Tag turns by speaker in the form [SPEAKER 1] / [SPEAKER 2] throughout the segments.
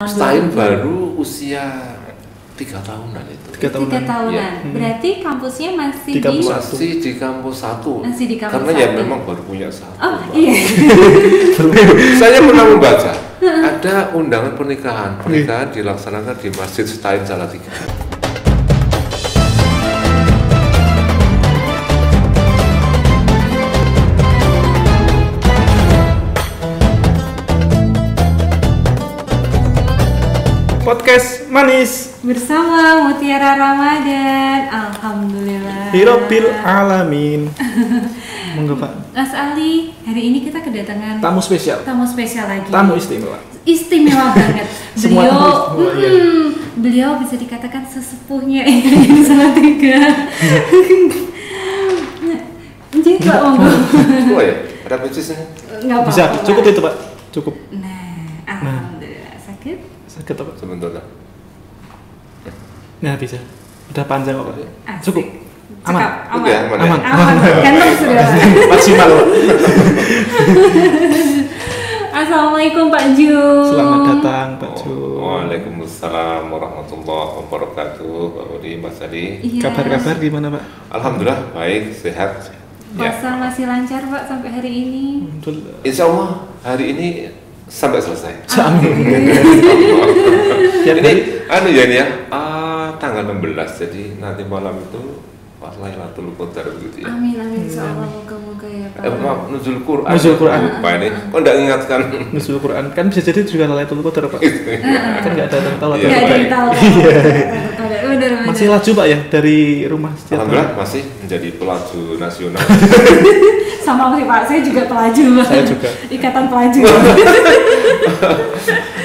[SPEAKER 1] Setahun baru usia 3 tahunan itu.
[SPEAKER 2] 3 tahunan.
[SPEAKER 1] Ya.
[SPEAKER 2] Berarti kampusnya masih
[SPEAKER 1] di kampus 1.
[SPEAKER 2] Masih di kampus
[SPEAKER 1] karena
[SPEAKER 2] 1.
[SPEAKER 1] Ya memang baru punya 1.
[SPEAKER 2] Oh iya.
[SPEAKER 1] Saya pernah membaca ada undangan pernikahan dilaksanakan di Masjid Stain Salatiga.
[SPEAKER 3] Podcast manis
[SPEAKER 2] Bersama Mutiara Ramadan. Alhamdulillah
[SPEAKER 3] Hirobbil alamin. Monggo Pak.
[SPEAKER 2] Mas Ali, hari ini kita kedatangan
[SPEAKER 3] Tamu spesial
[SPEAKER 2] lagi.
[SPEAKER 3] Tamu istimewa.
[SPEAKER 2] Istimewa banget.
[SPEAKER 3] Semua tamu istimewa, iya.
[SPEAKER 2] Beliau bisa dikatakan sesepuhnya di Salatiga. Jadi Pak, monggo.
[SPEAKER 1] Oh ya, ada pecisnya?
[SPEAKER 2] Nggak apa-apa,
[SPEAKER 3] Bisa,
[SPEAKER 2] Pak.
[SPEAKER 3] cukup itu Pak. Cukup.
[SPEAKER 2] Nah, alhamdulillah. Sakit?
[SPEAKER 3] Sakit apa?
[SPEAKER 1] Sebentar.
[SPEAKER 3] Nah bisa. Udah panjang kok Pak.
[SPEAKER 2] Asik.
[SPEAKER 3] Cukup. Aman.
[SPEAKER 2] Aman.
[SPEAKER 1] Udah, aman.
[SPEAKER 2] Aman. Ganteng sudah.
[SPEAKER 3] Maksimal Pak.
[SPEAKER 2] Assalamualaikum Pak Ju.
[SPEAKER 3] Selamat datang Pak Ju.
[SPEAKER 1] Waalaikumsalam warahmatullahi wabarakatuh. Pak Udi, Mas Ali.
[SPEAKER 2] Iya.
[SPEAKER 3] Kabar-kabar gimana Pak?
[SPEAKER 1] Alhamdulillah baik, sehat.
[SPEAKER 2] Puasa masih lancar Pak sampai hari ini.
[SPEAKER 3] Alhamdulillah.
[SPEAKER 1] Insya Allah hari ini sampai selesai.
[SPEAKER 3] Amin.
[SPEAKER 1] Ini ya ini ya, tanggal 16, jadi nanti malam itu pas Lailatul Qadar begitu ya.
[SPEAKER 2] Amin insyaallah, moga-moga ya Pak.
[SPEAKER 1] Maaf, nuzul Quran.
[SPEAKER 3] Nuzul Quran.
[SPEAKER 1] Lupa ini. Kok enggak ingatkan?
[SPEAKER 3] Nuzul Quran kan bisa jadi juga Lailatul Qadar Pak. Kan enggak ada yang tahu.
[SPEAKER 1] Iya.
[SPEAKER 2] Nggak ada yang tahu. Benar.
[SPEAKER 3] Masih laju Pak ya dari rumah setiap
[SPEAKER 1] Alhamdulillah
[SPEAKER 3] hari?
[SPEAKER 1] masih menjadi pelaju nasional.
[SPEAKER 2] Sama sih Pak, saya juga pelaju Pak.
[SPEAKER 3] Saya juga.
[SPEAKER 2] Ikatan pelaju.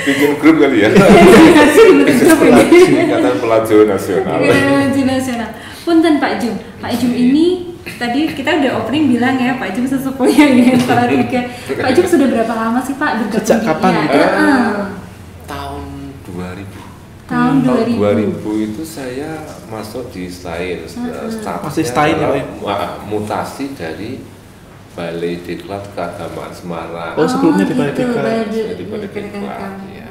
[SPEAKER 1] Bikin grup kali ya. Ikatan pelaju nasional.
[SPEAKER 2] Pelaju nasional. Punten Pak Jum. Pak Jum ini tadi kita udah opening bilang ya Pak Jum sesepuhnya ya Salatiga. Pak Jum sudah berapa lama sih Pak bergabung?
[SPEAKER 3] Sejak kapan?
[SPEAKER 1] Tahun 2000.
[SPEAKER 2] Tahun 2000
[SPEAKER 1] itu saya masuk di Stain.
[SPEAKER 3] Masih Stain ya, Pak?
[SPEAKER 1] Mutasi dari Balai Diklat Keagamaan Semarang.
[SPEAKER 3] Oh, sebelumnya di Balai
[SPEAKER 2] gitu,
[SPEAKER 3] Diklat.
[SPEAKER 1] Di Balai Diklat, ya.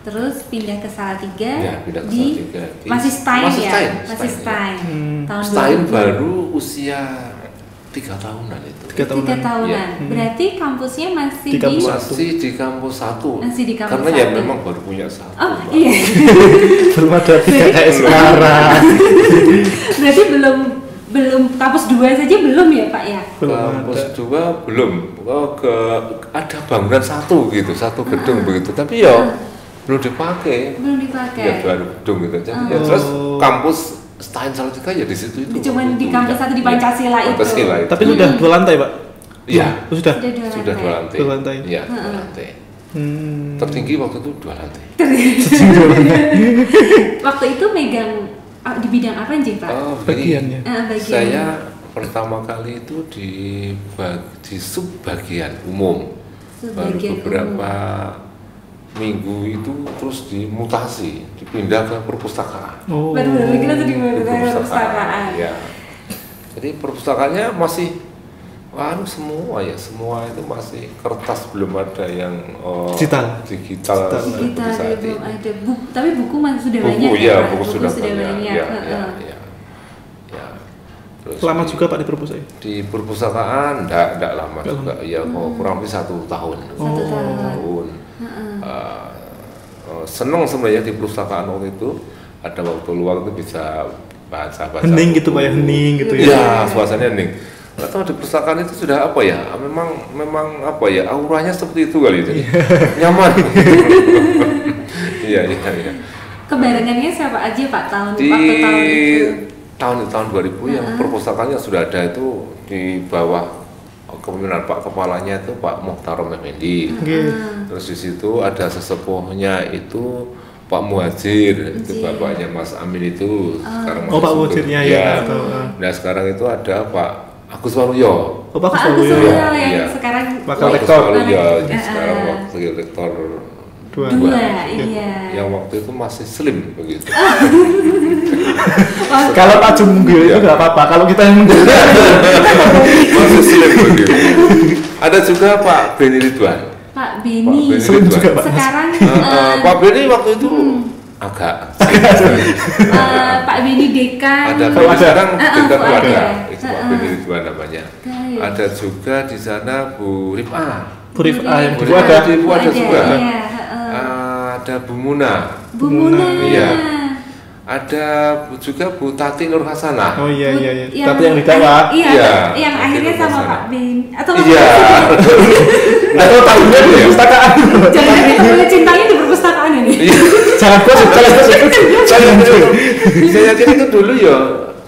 [SPEAKER 2] Terus pindah ke Salatiga.
[SPEAKER 1] Ya, pindah ke Salatiga.
[SPEAKER 2] Masih Stain ya? Masih
[SPEAKER 1] Stain.
[SPEAKER 2] Stain. Tahun
[SPEAKER 1] Stain
[SPEAKER 2] 2000.
[SPEAKER 1] baru usia 3 tahunan itu.
[SPEAKER 3] 3 tahunan.
[SPEAKER 2] 3 tahunan.
[SPEAKER 1] Ya.
[SPEAKER 2] Berarti kampusnya masih
[SPEAKER 3] Di kampus
[SPEAKER 1] Masih di kampus 1.
[SPEAKER 2] Masih di kampus
[SPEAKER 1] Karena ya
[SPEAKER 2] 1.
[SPEAKER 1] memang baru punya 1.
[SPEAKER 2] Oh
[SPEAKER 1] Pak.
[SPEAKER 2] iya.
[SPEAKER 3] Belum ada 3 kayak sekarang.
[SPEAKER 2] Berarti belum kampus 2 saja belum ya Pak ya?
[SPEAKER 3] Belum
[SPEAKER 1] Kampus
[SPEAKER 3] ada.
[SPEAKER 1] 2 belum. Ada bangunan 1 gitu, 1 gedung begitu. Tapi ya belum dipakai.
[SPEAKER 2] Belum dipakai.
[SPEAKER 1] Ya baru gedung gitu. Jadi ya terus kampus Stain Salatiga ya di situ itu.
[SPEAKER 2] Cuman di
[SPEAKER 1] Itu,
[SPEAKER 2] kampus
[SPEAKER 1] ya.
[SPEAKER 2] 1 di Pancasila itu.
[SPEAKER 1] Pancasila itu.
[SPEAKER 3] Tapi sudah 2 lantai Pak?
[SPEAKER 1] Iya.
[SPEAKER 3] Oh, sudah.
[SPEAKER 1] Sudah 2 lantai.
[SPEAKER 3] 2 lantai.
[SPEAKER 1] Iya, 2 lantai.
[SPEAKER 3] Hmm.
[SPEAKER 1] Tertinggi waktu itu 2 lantai.
[SPEAKER 2] Waktu itu megang di bidang apa sih Pak?
[SPEAKER 1] Oh,
[SPEAKER 3] Bagiannya.
[SPEAKER 2] Bagian.
[SPEAKER 1] Saya pertama kali itu di subbagian umum. Baru
[SPEAKER 2] Subbagian
[SPEAKER 1] beberapa minggu itu terus dimutasi, dipindah ke perpustakaan.
[SPEAKER 3] Oh.
[SPEAKER 2] Baru kita tuh di
[SPEAKER 1] Di
[SPEAKER 2] perpustakaan.
[SPEAKER 1] Ya. Jadi perpustakaannya masih semua itu masih kertas, belum ada yang
[SPEAKER 3] Digital
[SPEAKER 1] digital
[SPEAKER 2] Kita
[SPEAKER 1] saat
[SPEAKER 2] belum
[SPEAKER 1] ini.
[SPEAKER 2] ada tapi buku masih sudah
[SPEAKER 1] Buku
[SPEAKER 2] banyak
[SPEAKER 1] ya,
[SPEAKER 2] Pak?
[SPEAKER 1] buku sudah banyak.
[SPEAKER 2] banyak.
[SPEAKER 1] Ya. Terus
[SPEAKER 3] lama juga Pak di perpustakaan?
[SPEAKER 1] di perpustakaan enggak lama
[SPEAKER 3] Nggak
[SPEAKER 1] juga. Ya kurang lebih 1 tahun.
[SPEAKER 2] 1
[SPEAKER 1] tahun. Seneng sebenarnya di perpustakaan waktu itu, ada waktu luang itu bisa baca
[SPEAKER 3] Hening gitu Pak ya, hening gitu ya.
[SPEAKER 1] Ya, suasananya hening. Nggak tahu di perpustakaan itu sudah apa ya? Memang apa ya? Auranya seperti itu kali itu. Nyaman. Iya.
[SPEAKER 2] Kebarengannya siapa aja Pak
[SPEAKER 1] Di
[SPEAKER 2] waktu tahun itu?
[SPEAKER 1] tahun 2000 yang perpustakaannya sudah ada itu di bawah kepemimpinan Pak Kepalanya itu Pak Muhtarom Effendi. Terus di situ ada sesepuhnya itu Pak Muhajir, itu bapaknya Mas Amin itu. Sekarang
[SPEAKER 3] Oh Pak Muhajirnya ya.
[SPEAKER 1] Nah sekarang itu ada Pak Agus Waluyo.
[SPEAKER 3] Oh Pak
[SPEAKER 2] Agus
[SPEAKER 3] Waluyo.
[SPEAKER 2] Waluyo yang
[SPEAKER 1] Iya.
[SPEAKER 2] sekarang
[SPEAKER 3] Bakal
[SPEAKER 1] Agus
[SPEAKER 3] rektor.
[SPEAKER 1] Waluyo sekarang waktu rektor
[SPEAKER 2] 2, iya.
[SPEAKER 1] yang waktu itu masih slim begitu.
[SPEAKER 3] Kalau Pak Jum munggil itu nggak apa-apa. Kalau kita yang munggil
[SPEAKER 1] Masih slim begitu. Ada juga Pak Beni Ridwan.
[SPEAKER 2] Pak Beni.
[SPEAKER 1] Beni
[SPEAKER 3] juga, Pak.
[SPEAKER 2] Sekarang
[SPEAKER 1] Pak Beni waktu itu agak
[SPEAKER 2] Pak Beni Dekan.
[SPEAKER 1] ada
[SPEAKER 3] Oh, ada.
[SPEAKER 1] sekarang Dekan
[SPEAKER 2] ada.
[SPEAKER 1] keluarga itu Pak Beni Ridwan namanya.
[SPEAKER 2] Baik.
[SPEAKER 1] Ada juga di sana Bu Rifah.
[SPEAKER 3] Purif yang
[SPEAKER 1] Bu
[SPEAKER 3] di
[SPEAKER 1] Rifah
[SPEAKER 3] ada.
[SPEAKER 1] di Ibu ada juga.
[SPEAKER 2] Iya,
[SPEAKER 1] Ada Bu Muna.
[SPEAKER 2] Bu Muna.
[SPEAKER 1] Iya. Ada juga Bu Tati Nur Hasanah.
[SPEAKER 3] Oh iya.
[SPEAKER 2] Yang-
[SPEAKER 3] Tapi yang di Jawa.
[SPEAKER 2] Iya,
[SPEAKER 1] Iya,
[SPEAKER 2] yang akhirnya
[SPEAKER 1] akhirnya
[SPEAKER 2] sama
[SPEAKER 1] sana.
[SPEAKER 2] Pak Ben. Atau
[SPEAKER 1] Iya.
[SPEAKER 3] Nggak tahu tahunnya di perpustakaan.
[SPEAKER 2] jangan kita cintanya di perpustakaan ini.
[SPEAKER 1] Iya.
[SPEAKER 3] Jangan gosip.
[SPEAKER 1] Saya yakin itu dulu ya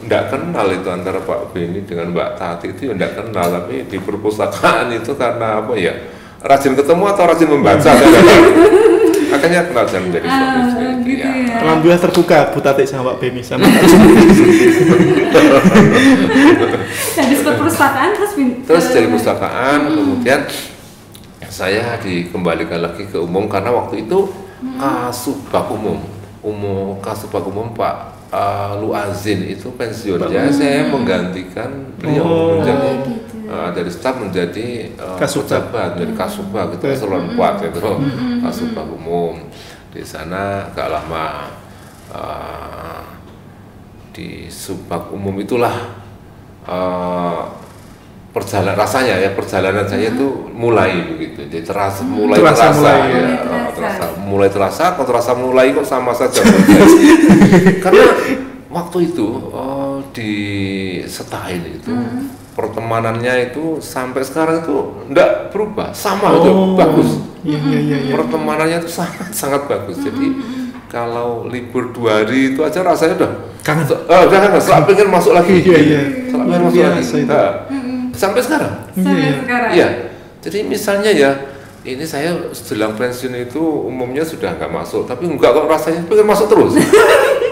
[SPEAKER 1] nggak kenal itu antara Pak Beni dengan Mbak Tati itu ya nggak kenal, tapi di perpustakaan itu karena apa ya, rajin ketemu atau rajin membaca makanya kenal dan menjadi suami istri itu,
[SPEAKER 2] gitu ya.
[SPEAKER 3] Alhamdulillah terbuka Bu Tati sama Pak Beni sama
[SPEAKER 2] Habis perpustakaan
[SPEAKER 1] terus dari perpustakaan kemudian saya dikembalikan lagi ke umum karena waktu itu Kasubag Kasubag umum Pak Lu Azin itu pensiun ya, saya menggantikan beliau menjadi
[SPEAKER 2] gitu.
[SPEAKER 1] dari staf menjadi
[SPEAKER 3] Kasubag.
[SPEAKER 1] pejabat menjadi Kasubag itu eselon 4 itu Kasubag umum. Di sana agak lama di Subag umum itulah perjalanan saya itu mulai begitu, jadi mulai terasa kok terasa mulai kok sama saja karena waktu itu di Setain itu pertemanannya itu sampai sekarang itu enggak berubah, sama itu bagus.
[SPEAKER 3] Iya.
[SPEAKER 1] Pertemanannya itu sangat bagus. Jadi kalau libur 2 hari itu aja rasanya udah
[SPEAKER 3] Kangen.
[SPEAKER 1] setelah pengen masuk lagi.
[SPEAKER 3] Iya.
[SPEAKER 1] Setelah pengen
[SPEAKER 3] Luar
[SPEAKER 1] masuk lagi.
[SPEAKER 3] biasa itu.
[SPEAKER 1] Nah, sampai sekarang.
[SPEAKER 2] sampai sekarang.
[SPEAKER 1] Iya. Jadi misalnya ya, ini saya setelah pensiun itu umumnya sudah nggak masuk, tapi enggak kok rasanya pengen masuk terus.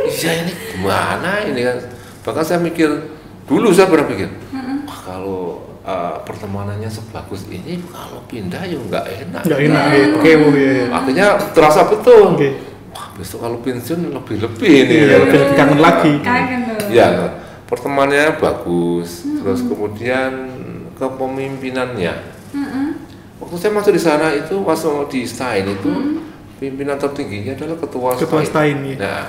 [SPEAKER 1] Iya ini gimana ini kan? Bahkan saya mikir dulu saya pernah pikir, wah kalau pertemanannya sebagus ini kalau pindah ya nggak enak.
[SPEAKER 3] Nggak enak. Oke, ya.
[SPEAKER 1] Akhirnya terasa betul.
[SPEAKER 3] Oke.
[SPEAKER 1] Wah besok kalau pensiun lebih ini.
[SPEAKER 3] Iya, lebih kangen lagi.
[SPEAKER 2] Kangen loh.
[SPEAKER 1] Ya, pertemanannya bagus. Terus kemudian kepemimpinannya. Waktu saya masuk di sana itu masuk di Stein itu pimpinan tertingginya adalah ketua
[SPEAKER 3] Stein. Iya.
[SPEAKER 1] Nah,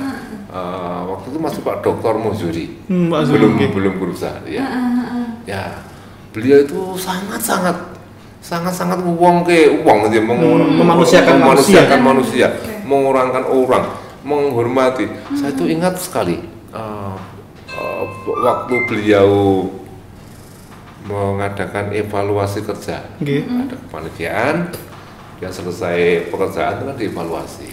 [SPEAKER 1] waktu itu masih Pak Dr. Muzuri.
[SPEAKER 3] Pak Zuri.
[SPEAKER 1] belum berusaha ya. Ya, beliau itu sangat uang gitu,
[SPEAKER 3] Memanusiakan
[SPEAKER 1] manusia, mengurangkan orang, menghormati. Saya itu ingat sekali waktu beliau mengadakan evaluasi kerja, ada kepanitiaan, yang selesai pekerjaan itu kan dievaluasi.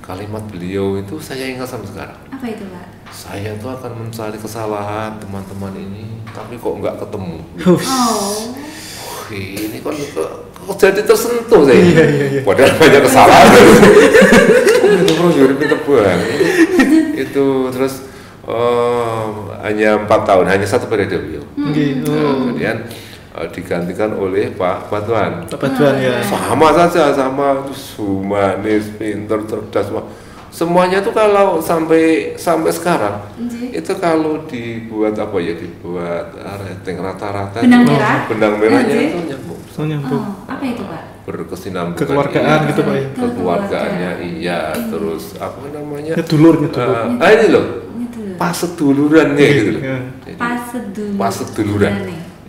[SPEAKER 1] Kalimat beliau itu saya ingat sampai sekarang.
[SPEAKER 2] Apa itu, Pak?
[SPEAKER 1] Saya tuh akan mencari kesalahan teman-teman ini, tapi kok nggak ketemu. Ini kan kok jadi tersentuh saya.
[SPEAKER 3] Iya.
[SPEAKER 1] Padahal banyak kesalahan. Itu Bro Yuri pinter banget. Itu terus hanya 4 tahun, hanya 1 periode beliau. Kemudian digantikan oleh Pak Batuan.
[SPEAKER 3] Pak Batuan ya.
[SPEAKER 1] Sama saja, sama humanis, pinter, cerdas, semuanya tuh kalau sampai sekarang itu kalau dibuat dibuat rating rata-rata benang merahnya itu nyambung.
[SPEAKER 2] Apa itu, Pak?
[SPEAKER 1] Berkesinambungan.
[SPEAKER 3] Kekeluargaan gitu, Pak ya.
[SPEAKER 1] Kekeluargaannya iya, terus apa namanya?
[SPEAKER 3] Nyedulur.
[SPEAKER 1] Ini loh. Pasedulurannya gitu loh. Jadi, paseduluran.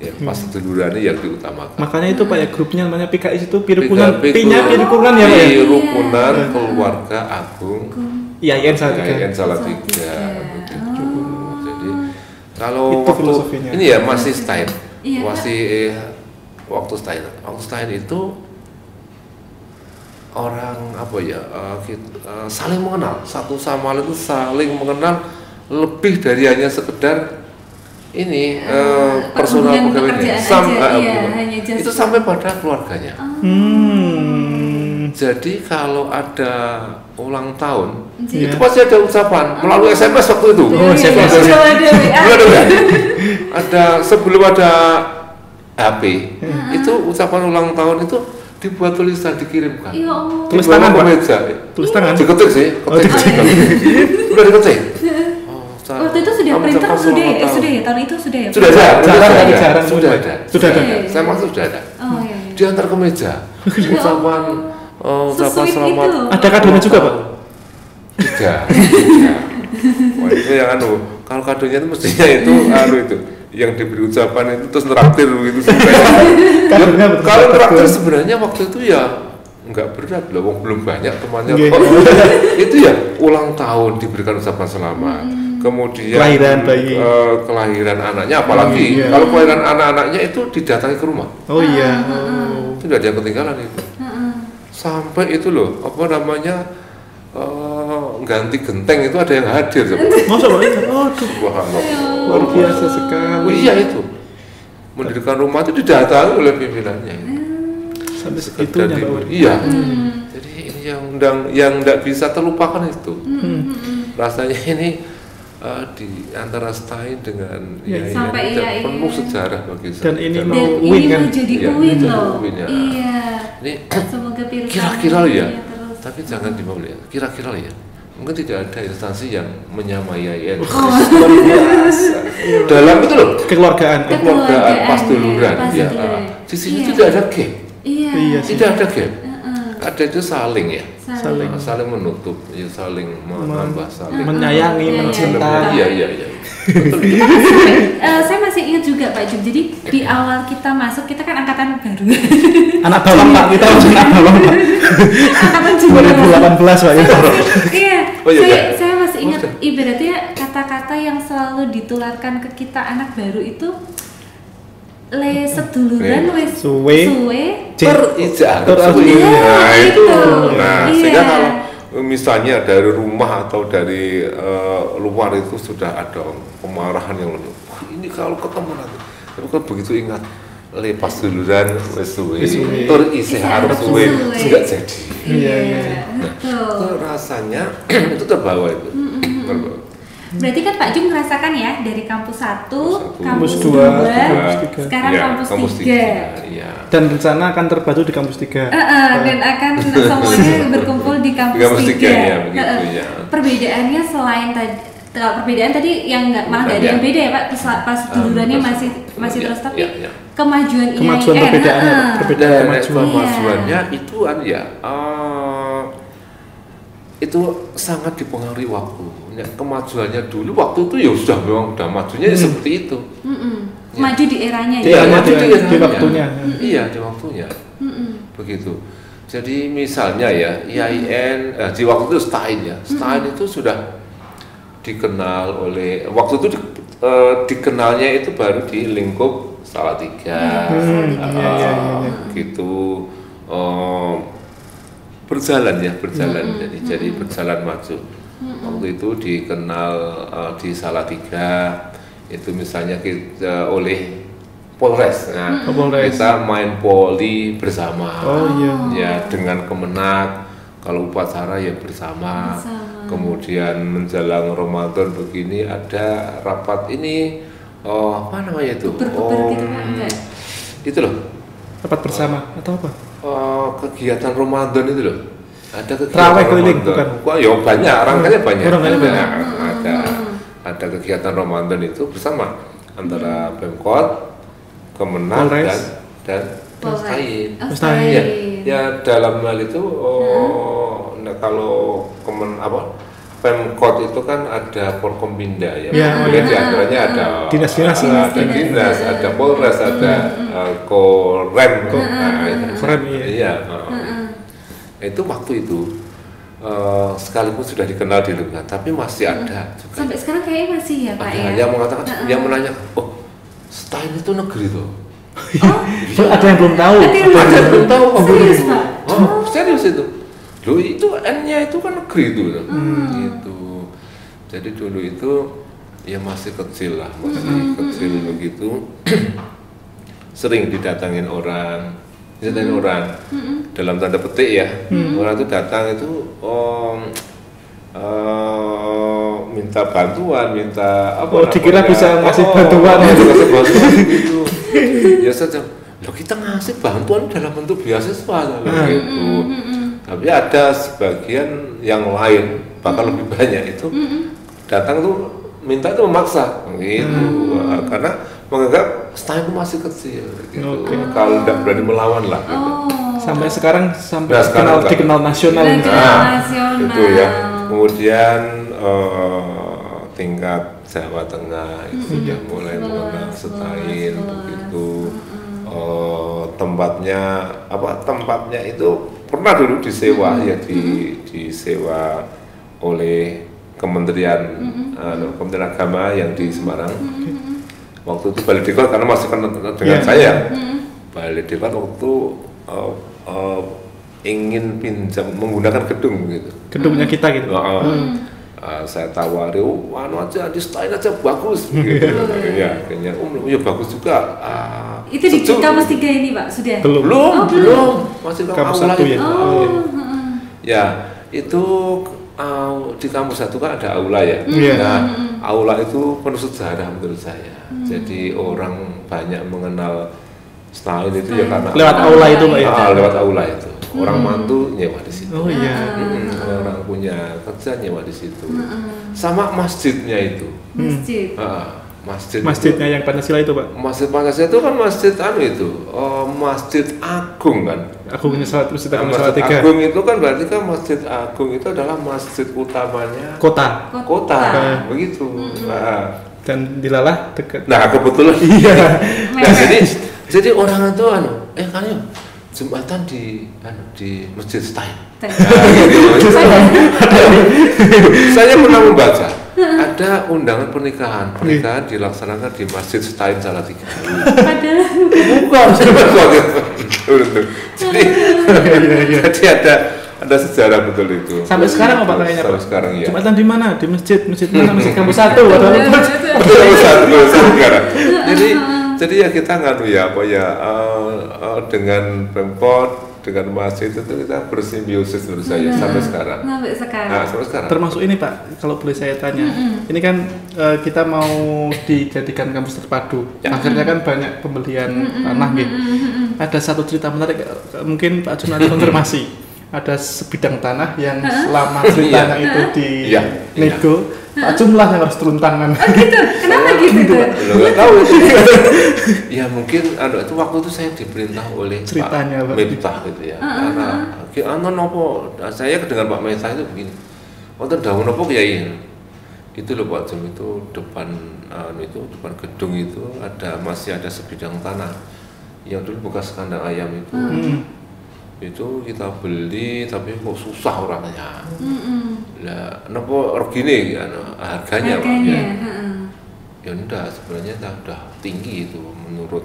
[SPEAKER 1] Ya, pasedulurannya yang diutamakan.
[SPEAKER 3] Makanya itu Pak ya, grupnya namanya PKS itu Pirukunan Pirukunan ya Pak ya.
[SPEAKER 1] Pirukunan Keluarga Agung
[SPEAKER 3] IAIN Salatiga.
[SPEAKER 1] Jadi kalau
[SPEAKER 3] itu filosofinya.
[SPEAKER 1] ini ya masih Stein.
[SPEAKER 2] Iya.
[SPEAKER 1] Waktu Stein itu orang saling mengenal, satu sama lain itu saling mengenal lebih dari hanya sekedar ini personal pegawainya, itu sampai pada keluarganya. Jadi kalau ada ulang tahun itu pasti ada ucapan melalui SMS waktu itu. Ada sebelum ada HP itu ucapan ulang tahun itu dibuat tulisan dikirimkan.
[SPEAKER 3] Tulis tangan Pak.
[SPEAKER 1] Meja.
[SPEAKER 3] Tulis tangan.
[SPEAKER 1] Diketik sih, udah diketik.
[SPEAKER 2] Waktu itu sudah printer sudah ya tahun itu sudah ya.
[SPEAKER 1] Sudah ada.
[SPEAKER 3] Sudah ada.
[SPEAKER 1] Saya maksud sudah ada.
[SPEAKER 2] Oh iya.
[SPEAKER 1] Diantar ke meja. ucapan ucapan
[SPEAKER 2] Sesweet
[SPEAKER 1] selamat.
[SPEAKER 2] itu.
[SPEAKER 3] Ada kadonya juga, Pak?
[SPEAKER 1] Tidak. Wah, itu yang kalau kadonya itu mestinya itu itu yang diberi ucapan itu terus neraktir begitu sebenarnya. Kalau neraktir sebenarnya waktu itu ya nggak berat loh, belum banyak temannya kok. Itu ya ulang tahun diberikan ucapan selamat. Kemudian
[SPEAKER 3] kelahiran bayi,
[SPEAKER 1] kelahiran anaknya, apalagi kalau kelahiran anak-anaknya itu didatangi ke rumah.
[SPEAKER 3] Oh iya.
[SPEAKER 1] Itu tidak ada yang ketinggalan itu. Sampai itu loh, apa namanya, ganti genteng itu ada yang hadir.
[SPEAKER 3] Masa Pak? Aduh, luar biasa sekali.
[SPEAKER 1] Oh iya itu, mendirikan rumah itu didatangi oleh pimpinannya.
[SPEAKER 3] Sampai segitunya Pak.
[SPEAKER 1] Iya. Jadi ini yang tidak bisa terlupakan itu. Rasanya ini di antara Stein dengan
[SPEAKER 2] sampai
[SPEAKER 1] penuh sejarah bagi saya.
[SPEAKER 3] Dan ini
[SPEAKER 2] mau
[SPEAKER 3] win kan?
[SPEAKER 2] Jadi win loh.
[SPEAKER 1] Ya.
[SPEAKER 2] Iya.
[SPEAKER 1] Ini
[SPEAKER 2] semoga
[SPEAKER 1] kira-kira ya. Tapi jangan dimulai. Kira-kira ya. Mungkin tidak ada instansi yang menyamai IAIN. Dalam itu loh.
[SPEAKER 3] Kekeluargaan
[SPEAKER 1] pas duluran. Ya. Di sini tidak ada gap.
[SPEAKER 2] Iya.
[SPEAKER 1] Tidak ada gap. Ada itu saling ya.
[SPEAKER 3] Saling
[SPEAKER 1] menutup, ya saling menambah, saling
[SPEAKER 3] menyayangi, mencintai.
[SPEAKER 1] Iya.
[SPEAKER 2] Saya masih ingat juga Pak Jum. Jadi di awal kita masuk, kita kan angkatan baru.
[SPEAKER 3] Anak bawang Pak, kita anak bawang Pak.
[SPEAKER 2] Angkatan
[SPEAKER 3] 2018 Pak.
[SPEAKER 2] Iya.
[SPEAKER 1] Oh, iya.
[SPEAKER 2] Saya masih ingat ibaratnya kata-kata yang selalu ditularkan ke kita anak baru itu le seduluran wes suwe
[SPEAKER 1] terijar.
[SPEAKER 2] Nah itu.
[SPEAKER 1] Nah, sehingga kalau misalnya dari rumah atau dari luar itu sudah ada kemarahan yang lebih, wah ini kalau ketemu nanti, tapi kan begitu ingat lepas duluran wes suwe tur isih harus suwe enggak jadi.
[SPEAKER 2] Iya.
[SPEAKER 1] Nah, itu rasanya itu terbawa itu.
[SPEAKER 2] Berarti kan Pak Jum merasakan ya dari kampus 1, kampus 2,
[SPEAKER 3] 2,
[SPEAKER 2] sekarang kampus 3.
[SPEAKER 1] Iya.
[SPEAKER 3] Dan rencana akan terpadu di kampus 3.
[SPEAKER 2] Dan akan semuanya berkumpul di kampus 3.
[SPEAKER 1] Ya, begitu, ya.
[SPEAKER 2] Perbedaannya selain perbedaan tadi yang malah nggak ada yang beda ya Pak, pas dulurannya masih terus, tapi kemajuan
[SPEAKER 1] kemajuannya itu itu sangat dipengaruhi waktu. Ya, kemajuannya dulu waktu itu ya sudah majunya seperti itu.
[SPEAKER 2] Maju di eranya.
[SPEAKER 3] Di waktunya.
[SPEAKER 1] Iya, di waktunya. Begitu. Jadi misalnya ya IAIN di waktu itu Stein ya. Stein itu sudah dikenal oleh waktu itu dikenalnya itu baru di lingkup Salatiga. Gitu. Berjalan jadi berjalan maju. Waktu itu dikenal di Salatiga itu misalnya kita oleh Polres. Nah, kita main poli bersama. Ya dengan Kemenak, kalau upacara ya bersama. Kemudian menjelang Ramadan begini ada rapat ini apa namanya itu? Itu loh.
[SPEAKER 3] Rapat bersama atau apa?
[SPEAKER 1] Kegiatan Ramadan itu loh. Ada kegiatan
[SPEAKER 3] Terawih keliling bukan?
[SPEAKER 1] Wah, ya banyak, rangkanya banyak. Ada kegiatan Ramadan itu bersama antara Pemkot, Kemenak dan Stein. Ya dalam hal itu kalau Pemkot itu kan ada Forkompinda ya. Di antaranya ada dinas, ada Polres, ada Korem. Iya. Itu waktu itu sekalipun sudah dikenal di lingkungan, tapi masih ada juga.
[SPEAKER 2] Sampai sekarang kayaknya masih ya Pak ya.
[SPEAKER 1] Yang mengatakan, yang menanyakan, Stein itu negeri tuh.
[SPEAKER 3] Ada yang belum tahu.
[SPEAKER 1] Ada yang belum tahu.
[SPEAKER 2] Serius Pak?
[SPEAKER 1] Serius itu. Loh itu N-nya itu kan negeri itu. Gitu. Jadi dulu itu ya masih kecil lah, kecil begitu. Sering didatangin orang. Dalam tanda petik ya, orang itu datang itu minta bantuan, minta apa?
[SPEAKER 3] Dikira bisa ngasih bantuan.
[SPEAKER 1] Gitu. Ya saja. Loh kita ngasih bantuan dalam bentuk beasiswa gitu. Tapi ada sebagian yang lain, bahkan lebih banyak itu datang tuh minta itu memaksa, gitu. Karena menganggap Stein itu masih kecil, gitu. Kalau tidak berani melawan lah. Gitu.
[SPEAKER 3] Sampai sekarang
[SPEAKER 1] Nah, sekarang
[SPEAKER 3] dikenal nasional.
[SPEAKER 2] Nah,
[SPEAKER 1] Nah, itu ya. Kemudian tingkat Jawa Tengah itu sudah mulai mengenal Setain begitu. Tempatnya itu pernah dulu disewa ya disewa oleh Kementerian Agama yang di Semarang. Waktu itu Balai Diklat karena masih kenal dengan saya. Balai Diklat waktu ingin pinjam menggunakan gedung gitu.
[SPEAKER 3] Gedungnya kita gitu.
[SPEAKER 1] Saya tawari, anu aja di Setain aja bagus gitu. Ya, kayaknya ya bagus juga.
[SPEAKER 2] Itu di kampus 3 ini Pak, sudah?
[SPEAKER 1] Belum. Masih
[SPEAKER 3] kampus
[SPEAKER 1] aula
[SPEAKER 3] 1 ya.
[SPEAKER 1] Ya, itu di kampus 1 kan ada aula ya.
[SPEAKER 3] Iya.
[SPEAKER 1] Nah, aula itu penuh sejarah menurut saya. Jadi orang banyak mengenal Setain itu ya karena
[SPEAKER 3] Lewat aula itu Pak ya.
[SPEAKER 1] lewat aula itu. Orang mantu nyewa di situ.
[SPEAKER 3] Oh iya.
[SPEAKER 1] Orang punya kerja nyewa di situ. Sama masjidnya itu.
[SPEAKER 2] Masjid.
[SPEAKER 3] Masjidnya yang Pancasila itu Pak.
[SPEAKER 1] Masjid Pancasila itu kan masjid Masjid Agung kan.
[SPEAKER 3] Agungnya Masjid Agung
[SPEAKER 1] Masjid
[SPEAKER 3] Salatiga.
[SPEAKER 1] Agung itu kan berarti kan Masjid Agung itu adalah masjid utamanya
[SPEAKER 3] Kota.
[SPEAKER 1] begitu.
[SPEAKER 3] Dan dilalah dekat.
[SPEAKER 1] Nah kebetulan
[SPEAKER 3] Iya.
[SPEAKER 1] Nah jadi orang itu kayaknya Jumatan di Masjid Setain. Saya pernah membaca ada undangan pernikahan dilaksanakan di Masjid Setain Salatiga. Bukan. Jadi ada sejarah betul itu.
[SPEAKER 3] Sampai sekarang apa kayaknya Pak?
[SPEAKER 1] Sampai sekarang ya.
[SPEAKER 3] Jumatan di mana? Di masjid mana? Masjid kampus 1 atau
[SPEAKER 1] sekarang. Jadi ya kita dengan Pemkot, dengan masjid itu kita bersimbiosis menurut saya sampai sekarang. Sampai sekarang.
[SPEAKER 3] Termasuk ini Pak, kalau boleh saya tanya. Ini kan kita mau dijadikan kampus terpadu. Akhirnya kan banyak pembelian tanah gitu. Ada satu cerita menarik, mungkin Pak Jun nanti konfirmasi. Ada sebidang tanah yang selama ceritanya itu di nego, Pak Jun lah yang harus turun tangan.
[SPEAKER 2] Gitu? Kenapa gitu?
[SPEAKER 1] Nggak tahu itu. Ya mungkin itu waktu itu saya diperintah oleh
[SPEAKER 3] ceritanya
[SPEAKER 1] Pak Miftah gitu ya. Karena nopo saya dengan Pak Miftah itu begini. Wonten dawuh nopo Kiai? Itu loh Pak Jun itu depan gedung itu masih ada sebidang tanah yang dulu bekas kandang ayam itu. Itu kita beli tapi kok susah orangnya. Lah nopo regine harganya Pak ya. Ya enggak, sebenarnya udah tinggi itu menurut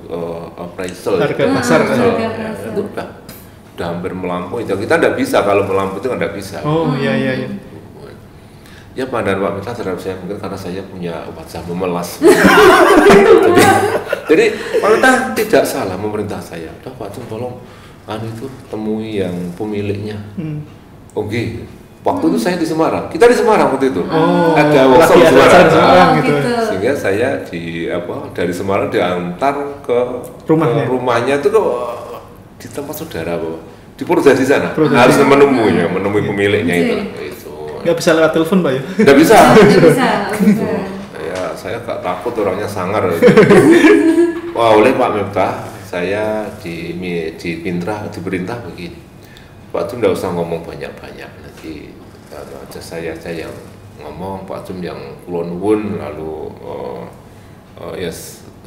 [SPEAKER 1] appraisal
[SPEAKER 3] harga pasar
[SPEAKER 1] itu udah hampir melampaui. Kita enggak bisa, kalau melampaui itu enggak bisa.
[SPEAKER 3] Iya.
[SPEAKER 1] Ya pandangan Pak Miftah terhadap saya mungkin karena saya punya wajah memelas. Jadi Pak Miftah tidak salah memerintah saya. Udah Pak Jun tolong itu temui yang pemiliknya. Oke. Waktu itu saya di Semarang. Kita di Semarang waktu itu. Ada workshop di Semarang
[SPEAKER 3] gitu.
[SPEAKER 1] Sehingga saya dari Semarang diantar ke rumahnya itu di tempat saudara di Purwodadi sana. Harus menemui pemiliknya itu.
[SPEAKER 3] Nggak bisa lewat telepon Pak ya?
[SPEAKER 1] Nggak bisa.
[SPEAKER 2] Bisa.
[SPEAKER 1] Ya saya gak takut, orangnya sangar. Oleh Pak Miftah saya diperintah begini, Pak Jun nggak usah ngomong banyak-banyak, nanti aja saya yang ngomong, Pak Jun yang kulon lalu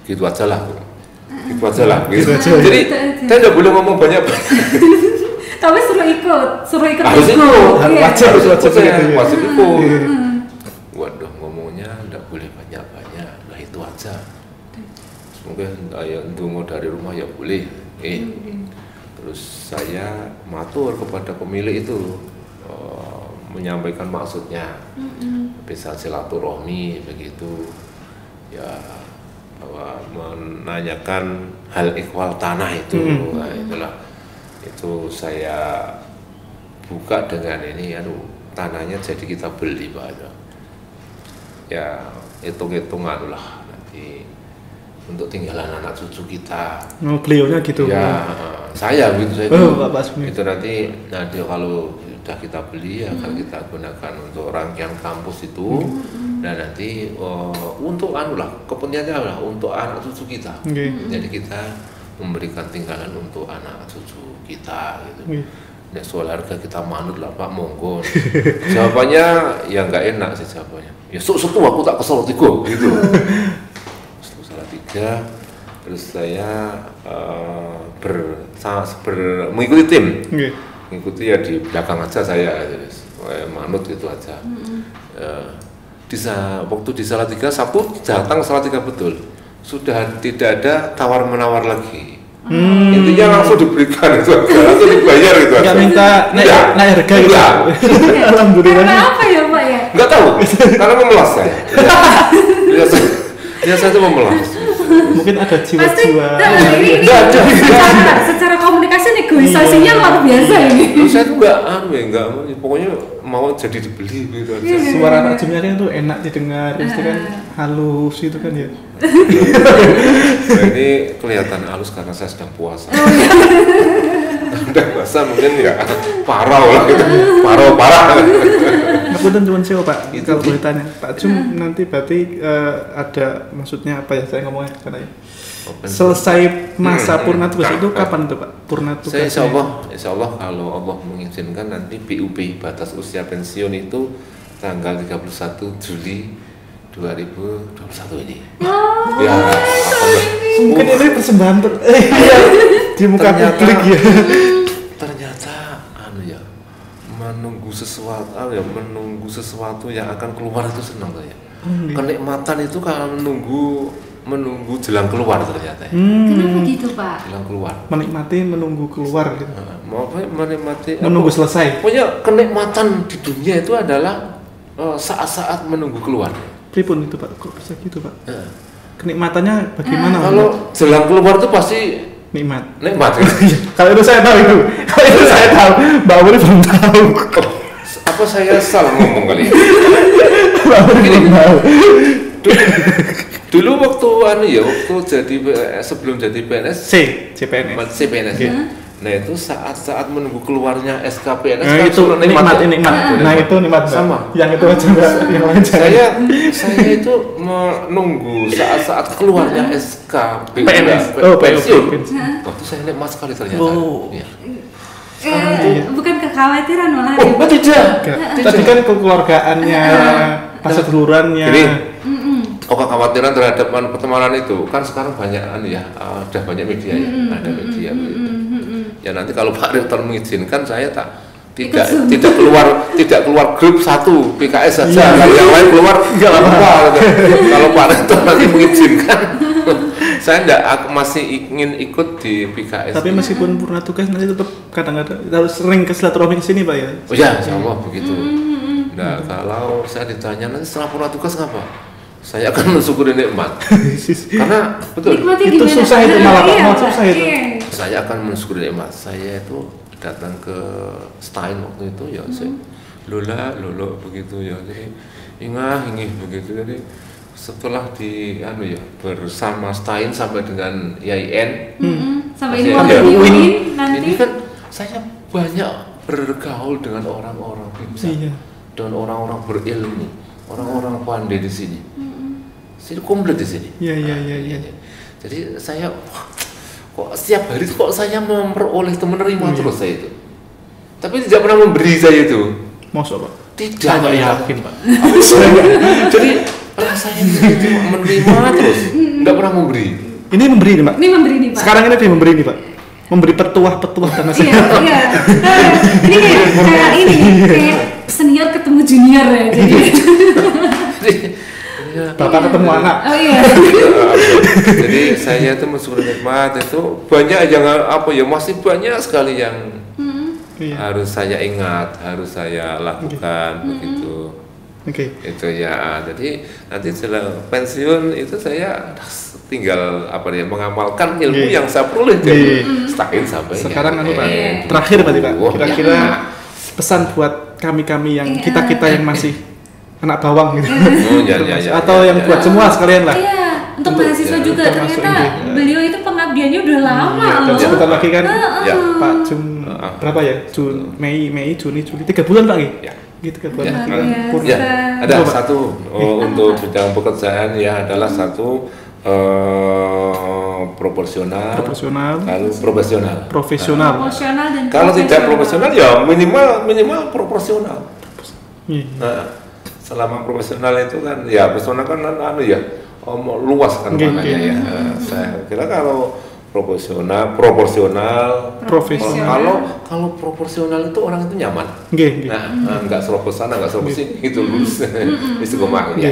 [SPEAKER 1] gitu aja lah. Gitu. Jadi saya nggak boleh ngomong banyak-banyak.
[SPEAKER 2] Tapi suruh ikut
[SPEAKER 1] harus ikut.
[SPEAKER 3] Wajib
[SPEAKER 1] ikut. Waduh, ngomongnya nggak boleh banyak-banyak, lah itu aja. Mungkin ndonga dari rumah ya boleh. Terus saya matur kepada pemilik itu, menyampaikan maksudnya, bisa silaturahmi begitu ya, bahwa menanyakan hal ikhwal tanah itu. Nah, itu saya buka dengan ini, tanahnya jadi kita beli Pak. Ya hitung-hitungan lah nanti untuk tinggalan anak cucu kita.
[SPEAKER 3] Beliaunya gitu.
[SPEAKER 1] Ya, saya gitu saya.
[SPEAKER 3] Itu
[SPEAKER 1] nanti kalau sudah kita beli akan kita gunakan untuk rangkaian kampus itu, dan nanti untuk kepentingannya untuk anak cucu kita. Jadi kita memberikan tinggalan untuk anak cucu kita gitu.
[SPEAKER 3] Iya.
[SPEAKER 1] Nek soal harga kita manut lah Pak, monggo. Jawabannya ya nggak enak sih jawabannya. Ya sok aku tak kesel tigo gitu. Salatiga, terus saya mengikuti tim.
[SPEAKER 3] Nggih.
[SPEAKER 1] Mengikuti ya di belakang aja saya, terus manut gitu aja. Waktu di Salatiga Sabtu datang Salatiga betul, sudah tidak ada tawar menawar lagi. Intinya langsung diberikan itu aja, langsung dibayar itu aja.
[SPEAKER 3] Nggak minta naik harga gitu.
[SPEAKER 1] Enggak.
[SPEAKER 3] Alhamdulillah.
[SPEAKER 2] Karena apa ya Pak ya?
[SPEAKER 1] Nggak tahu, karena memelas saya. Biasa itu memelas.
[SPEAKER 3] Mungkin ada
[SPEAKER 2] Pasti
[SPEAKER 3] jiwa-jiwa.
[SPEAKER 2] ini secara komunikasi negosiasinya luar biasa ini.
[SPEAKER 1] Terus saya tuh nggak, pokoknya mau jadi dibeli gitu aja.
[SPEAKER 3] Suara Pak Jumnya kan tuh enak didengar, pasti kan halus gitu kan ya.
[SPEAKER 1] Nah, ini kelihatan halus karena saya sedang puasa. Udah puasa mungkin ya parau lah gitu, parah.
[SPEAKER 3] Aku kan cuma sewa Pak, kalau boleh tanya Pak Jum nanti berarti ada maksudnya apa ya saya ngomongnya karena ya. Selesai masa purna tugas itu kapan itu Pak? Purna tugas.
[SPEAKER 1] Saya insya Allah kalau Allah mengizinkan nanti BUP batas usia pensiun itu tanggal 31 Juli 2021 ini. Ya,
[SPEAKER 3] mungkin ini persembahan di muka publik ya.
[SPEAKER 1] Ternyata menunggu sesuatu yang akan keluar itu senang saya. Kenikmatan itu kalau menunggu jelang keluar ternyata.
[SPEAKER 2] Kenapa gitu Pak?
[SPEAKER 1] Jelang keluar.
[SPEAKER 3] Menikmati menunggu keluar gitu.
[SPEAKER 1] Menikmati.
[SPEAKER 3] Menunggu selesai.
[SPEAKER 1] Pokoknya kenikmatan di dunia itu adalah saat-saat menunggu keluar.
[SPEAKER 3] Pripun itu Pak? Kok bisa gitu Pak? Kenikmatannya bagaimana?
[SPEAKER 1] Kalau jelang keluar itu pasti
[SPEAKER 3] nikmat.
[SPEAKER 1] Nikmat.
[SPEAKER 3] Kalau itu saya tahu itu. Kalau itu saya tahu. Mbak Wuri belum tahu.
[SPEAKER 1] Apa saya salah ngomong kali?
[SPEAKER 3] Mbak Wuri belum tahu.
[SPEAKER 1] Dulu waktu sebelum jadi PNS
[SPEAKER 3] CPNS.
[SPEAKER 1] Nah itu saat menunggu keluarnya SKPNS
[SPEAKER 3] nah, itu nikmat. Nah itu nikmat
[SPEAKER 1] sama.
[SPEAKER 3] Yang itu aja enggak, yang lain jangan.
[SPEAKER 1] Saya itu menunggu saat keluarnya SKPNS
[SPEAKER 3] pensiun.
[SPEAKER 1] Waktu saya nikmat sekali ternyata. Ya.
[SPEAKER 2] Bukan kekhawatiran malah.
[SPEAKER 1] Oh tidak.
[SPEAKER 3] Tadi kan kekeluargaannya, masa dulurannya.
[SPEAKER 1] Kekhawatiran terhadap pertemanan itu kan sekarang banyak udah banyak media ya, ada media begitu. Ya nanti kalau Pak Rektor mengizinkan saya tidak keluar grup satu PKS saja, kalau yang lain keluar nggak apa-apa. Kalau Pak Rektor nanti mengizinkan, saya masih ingin ikut di PKS.
[SPEAKER 3] Tapi meskipun purna tugas nanti tetap kadang-kadang harus sering ke silaturahmi ke sini Pak ya.
[SPEAKER 1] Oh ya, insya Allah begitu. Nah kalau saya ditanya nanti setelah purna tugas ngapa? Saya akan mensyukuri nikmat. Karena betul.
[SPEAKER 3] Itu susah itu malah Pak, susah itu.
[SPEAKER 1] Saya akan mensyukuri nikmat. Saya itu datang ke Stein waktu itu ya, saya lolo begitu ya. Jadi ingih begitu. Jadi setelah bersama Stein sampai dengan IAIN,
[SPEAKER 2] sampai ini UIN nanti.
[SPEAKER 1] Ini kan saya banyak bergaul dengan orang-orang pintar, dengan orang-orang berilmu, orang-orang pandai di sini. Sini komplit di sini.
[SPEAKER 3] Iya.
[SPEAKER 1] Jadi saya kok setiap hari kok saya memperoleh atau menerima terus saya itu. Tapi tidak pernah memberi saya itu.
[SPEAKER 3] Masa Pak?
[SPEAKER 1] Tidak.
[SPEAKER 3] Saya yakin Pak.
[SPEAKER 1] Jadi rasanya itu menerima terus, tidak pernah memberi.
[SPEAKER 3] Ini memberi nih Pak.
[SPEAKER 2] Ini memberi nih Pak.
[SPEAKER 3] Sekarang ini dia memberi nih Pak. Memberi petuah dan nasihat.
[SPEAKER 2] Iya. Ini kayak senior ketemu junior ya. Jadi
[SPEAKER 3] Bapak ketemu anak.
[SPEAKER 2] Oh iya.
[SPEAKER 1] Jadi saya itu mensyukuri nikmat itu banyak yang masih banyak sekali yang harus saya ingat, harus saya lakukan begitu. Itu ya. Jadi nanti setelah pensiun itu saya tinggal mengamalkan ilmu yang saya peroleh dari Stein sampai
[SPEAKER 3] sekarang Pak. Terakhir berarti Pak. Kira-kira pesan buat kami yang kita yang masih anak bawang gitu. Atau yang buat semua sekalian lah.
[SPEAKER 2] Iya, untuk mahasiswa juga ternyata beliau itu pengabdiannya udah lama loh.
[SPEAKER 3] Sebentar lagi kan Pak Jum berapa ya? Mei, Juni, Juli 3 bulan lagi. Gitu 3 bulan.
[SPEAKER 1] Ya, ada satu untuk bidang pekerjaan ya adalah satu proporsional,
[SPEAKER 3] Proporsional.
[SPEAKER 1] lalu profesional.
[SPEAKER 3] Profesional.
[SPEAKER 2] Proporsional dan
[SPEAKER 1] Kalau tidak
[SPEAKER 2] profesional.
[SPEAKER 1] profesional ya minimal proporsional.
[SPEAKER 3] Iya.
[SPEAKER 1] Nah, selama profesional itu kan ya profesional kan ya luas kan
[SPEAKER 3] Nggih,
[SPEAKER 1] maknanya
[SPEAKER 3] nggih.
[SPEAKER 1] ya. Saya kira kalau proporsional, kalau proporsional itu orang itu nyaman.
[SPEAKER 3] Nggih, nggih.
[SPEAKER 1] Nah, nggak serobot sana, nggak serobot sini, itu lurus, istiqomah ya.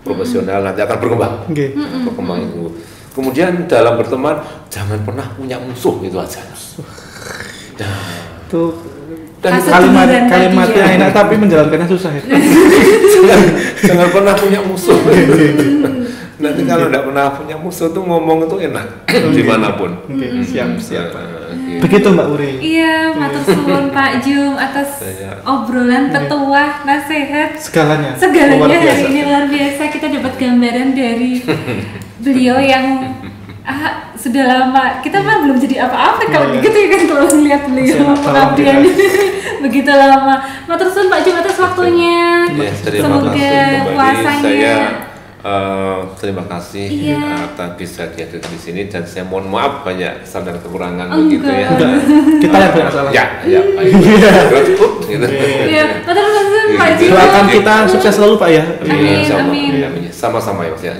[SPEAKER 1] Profesional nanti akan berkembang,
[SPEAKER 3] Nggih.
[SPEAKER 1] berkembang itu. Kemudian dalam berteman jangan pernah punya musuh itu aja.
[SPEAKER 3] Itu
[SPEAKER 1] Dan
[SPEAKER 3] kalimatnya enak tapi menjalankannya susah ya.
[SPEAKER 1] jangan pernah punya musuh. Nanti kalau tidak pernah punya musuh tuh ngomong itu enak dimanapun.
[SPEAKER 3] Oke, siap.
[SPEAKER 1] Gitu.
[SPEAKER 3] Begitu Mbak Uri.
[SPEAKER 2] Iya, matur suwun Pak Jum atas obrolan petuah, nasihat,
[SPEAKER 3] Segalanya.
[SPEAKER 2] segalanya hari ini luar biasa. Kita dapat gambaran dari beliau yang sudah lama. Kita mah belum jadi apa-apa kalau begitu ya kan, kalau melihat beliau pengabdian begitu lama. Matur suwun Pak Jum atas waktunya.
[SPEAKER 1] Terima
[SPEAKER 2] Semoga
[SPEAKER 1] kasih kembali.
[SPEAKER 2] puasanya
[SPEAKER 1] Terima kasih atas bisa dihadirkan di sini dan saya mohon maaf banyak kesalahan dan kekurangan begitu ya.
[SPEAKER 3] Kita yang banyak salah.
[SPEAKER 1] Ya, baik. Cukup gitu.
[SPEAKER 2] Iya, matur suwun Pak Jum.
[SPEAKER 3] Doakan kita sukses selalu Pak ya.
[SPEAKER 2] Amin,
[SPEAKER 1] Insya Allah.
[SPEAKER 2] amin.
[SPEAKER 1] Sama-sama ya Mas ya.